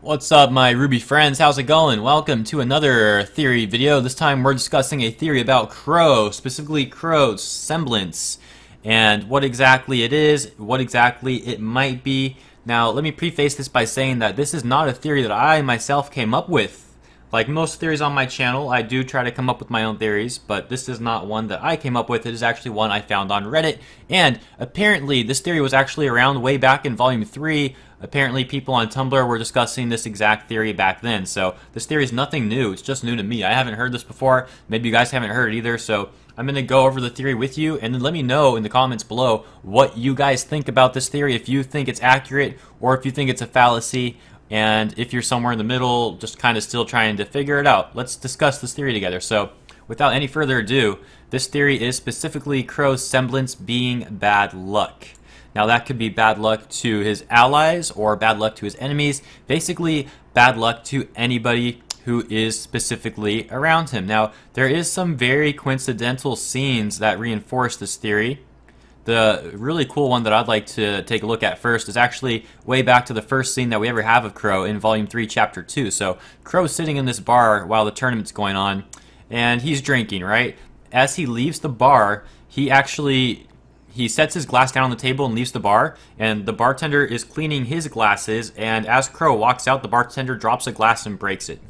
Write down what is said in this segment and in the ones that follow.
What's up, my RWBY friends? How's it going? Welcome to another theory video. This time we're discussing a theory about QROW, specifically QROW's Semblance, and what exactly it is, what exactly it might be. Now, let me preface this by saying that this is not a theory that I myself came up with. Like most theories on my channel, I do try to come up with my own theories, but this is not one that I came up with. It is actually one I found on Reddit, and apparently this theory was actually around way back in Volume 3. Apparently people on Tumblr were discussing this exact theory back then, so this theory is nothing new. It's just new to me. I haven't heard this before. Maybe you guys haven't heard it either, so I'm going to go over the theory with you, and then let me know in the comments below what you guys think about this theory, if you think it's accurate, or if you think it's a fallacy. And if you're somewhere in the middle, just kind of still trying to figure it out, let's discuss this theory together. So, without any further ado, this theory is specifically QROW's Semblance being bad luck. Now, that could be bad luck to his allies or bad luck to his enemies. Basically, bad luck to anybody who is specifically around him. Now, there is some very coincidental scenes that reinforce this theory. The really cool one that I'd like to take a look at first is actually way back to the first scene that we ever have of QROW in Volume 3, Chapter 2. So, QROW's sitting in this bar while the tournament's going on, and he's drinking, right? As he leaves the bar, he sets his glass down on the table and leaves the bar, and the bartender is cleaning his glasses, and as QROW walks out, the bartender drops a glass and breaks it.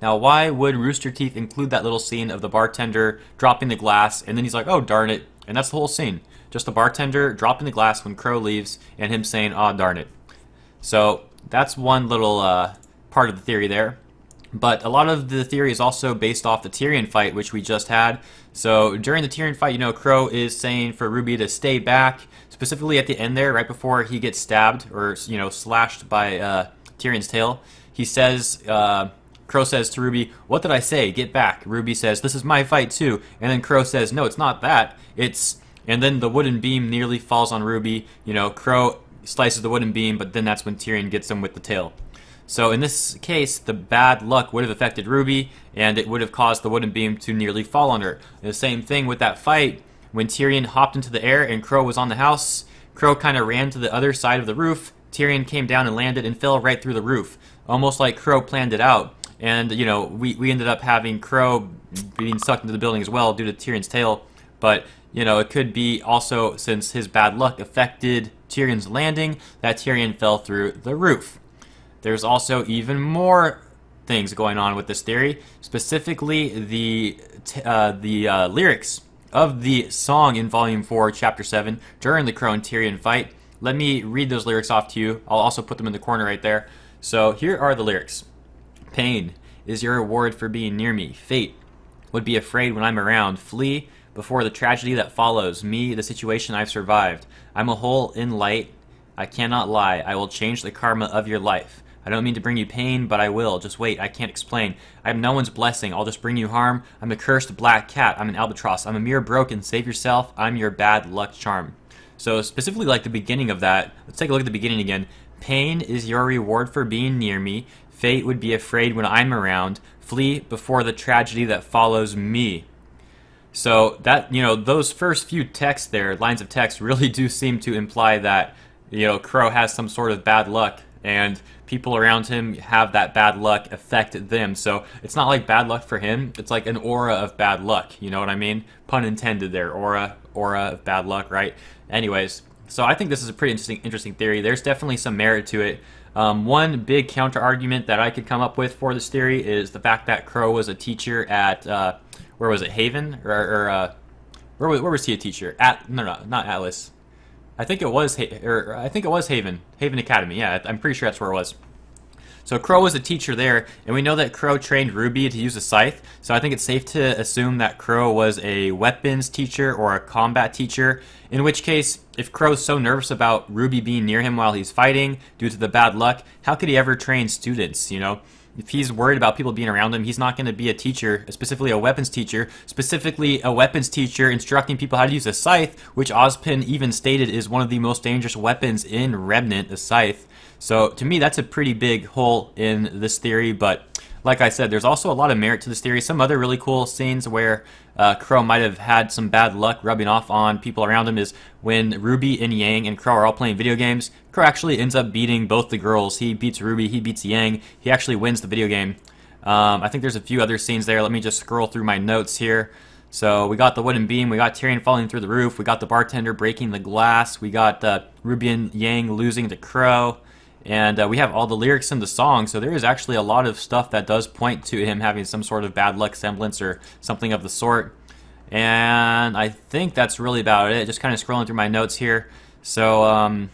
Now, why would Rooster Teeth include that little scene of the bartender dropping the glass, and then he's like, oh, darn it, and that's the whole scene. Just the bartender dropping the glass when QROW leaves, and him saying, "Aw, darn it." So that's one little part of the theory there. But a lot of the theory is also based off the Tyrian Fight, which we just had. So during the Tyrian Fight, you know, QROW is saying for RWBY to stay back, specifically at the end there, right before he gets stabbed or, you know, slashed by Tyrion's tail. He says, QROW says to RWBY, "What did I say? Get back." RWBY says, "This is my fight too." And then QROW says, "No, it's not that. It's..." And then the wooden beam nearly falls on RWBY. You know, QROW slices the wooden beam, but then that's when Tyrion gets him with the tail. So in this case, the bad luck would have affected RWBY, and it would have caused the wooden beam to nearly fall on her. And the same thing with that fight. When Tyrion hopped into the air and QROW was on the house, QROW kind of ran to the other side of the roof. Tyrion came down and landed and fell right through the roof, almost like QROW planned it out. And, you know, we ended up having QROW being sucked into the building as well due to Tyrion's tail. But, you know, it could be also, since his bad luck affected Tyrion's landing, that Tyrion fell through the roof. There's also even more things going on with this theory, specifically the lyrics of the song in Volume 4, Chapter 7, during the QROW and Tyrion fight. Let me read those lyrics off to you. I'll also put them in the corner right there. So here are the lyrics. "Pain is your reward for being near me. Fate would be afraid when I'm around. Flee before the tragedy that follows me, the situation I've survived. I'm a hole in light. I cannot lie. I will change the karma of your life. I don't mean to bring you pain, but I will. Just wait. I can't explain. I am no one's blessing. I'll just bring you harm. I'm a cursed black cat. I'm an albatross. I'm a mere broken. Save yourself. I'm your bad luck charm." So specifically like the beginning of that, let's take a look at the beginning again. "Pain is your reward for being near me. Fate would be afraid when I'm around. Flee before the tragedy that follows me." So that, you know, those first few texts there, lines of text, really do seem to imply that, you know, QROW has some sort of bad luck, and people around him have that bad luck affect them. So it's not like bad luck for him, it's like an aura of bad luck, you know what I mean? Pun intended there, aura of bad luck, right? Anyways, so I think this is a pretty interesting theory. There's definitely some merit to it. One big counter-argument that I could come up with for this theory is the fact that QROW was a teacher at, where was it, Haven? Or where was he a teacher? No, not Atlas. I think it was Haven Academy. Yeah, I'm pretty sure that's where it was. So QROW was a teacher there, and we know that QROW trained RWBY to use a scythe. So I think it's safe to assume that QROW was a weapons teacher or a combat teacher. In which case, if QROW's so nervous about RWBY being near him while he's fighting due to the bad luck, how could he ever train students? You know, if he's worried about people being around him, he's not going to be a teacher, specifically a weapons teacher, instructing people how to use a scythe, which Ozpin even stated is one of the most dangerous weapons in Remnant, the scythe. So to me, that's a pretty big hole in this theory, but like I said, there's also a lot of merit to this theory. Some other really cool scenes where QROW might have had some bad luck rubbing off on people around him is when RWBY and Yang and QROW are all playing video games. Crow actually ends up beating both the girls. He beats RWBY, he beats Yang. He actually wins the video game. I think there's a few other scenes there. Let me just scroll through my notes here. So we got the wooden beam, we got Tyrion falling through the roof, we got the bartender breaking the glass, we got RWBY and Yang losing to Crow, and we have all the lyrics in the song, so there is actually a lot of stuff that does point to him having some sort of bad luck semblance or something of the sort. And I think that's really about it, just kind of scrolling through my notes here. So,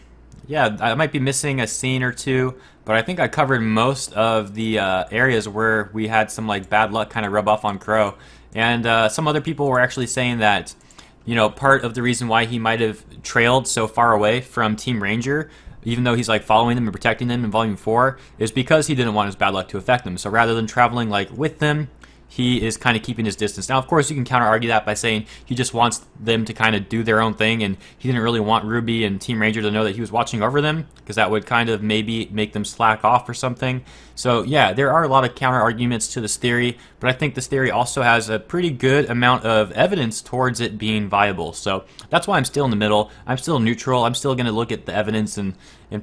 yeah, I might be missing a scene or two, but I think I covered most of the areas where we had some like bad luck kind of rub off on Crow. And some other people were actually saying that, you know, part of the reason why he might have trailed so far away from Team Ranger, even though he's like following them and protecting them in Volume 4, is because he didn't want his bad luck to affect them. So rather than traveling like with them, he is kind of keeping his distance. Now, of course, you can counter-argue that by saying he just wants them to kind of do their own thing, and he didn't really want RWBY and Team Ranger to know that he was watching over them, because that would kind of maybe make them slack off or something. So, yeah, there are a lot of counter-arguments to this theory, but I think this theory also has a pretty good amount of evidence towards it being viable. So that's why I'm still in the middle. I'm still neutral. I'm still going to look at the evidence and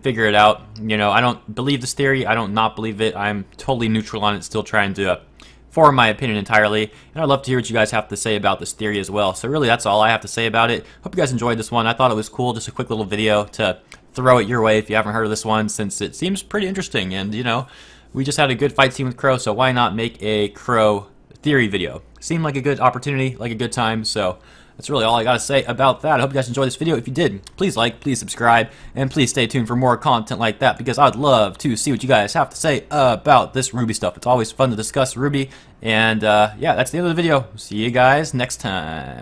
figure it out. You know, I don't believe this theory. I don't not believe it. I'm totally neutral on it, still trying to form my opinion entirely, and I'd love to hear what you guys have to say about this theory as well. So really, that's all I have to say about it. Hope you guys enjoyed this one. I thought it was cool, just a quick little video to throw it your way if you haven't heard of this one, since it seems pretty interesting, and you know, we just had a good fight scene with Crow, so why not make a Crow theory video? Seemed like a good opportunity, like a good time, so that's really all I gotta say about that. I hope you guys enjoyed this video. If you did, please like, please subscribe, and please stay tuned for more content like that, because I'd love to see what you guys have to say about this RWBY stuff. It's always fun to discuss RWBY, and yeah, that's the end of the video. See you guys next time.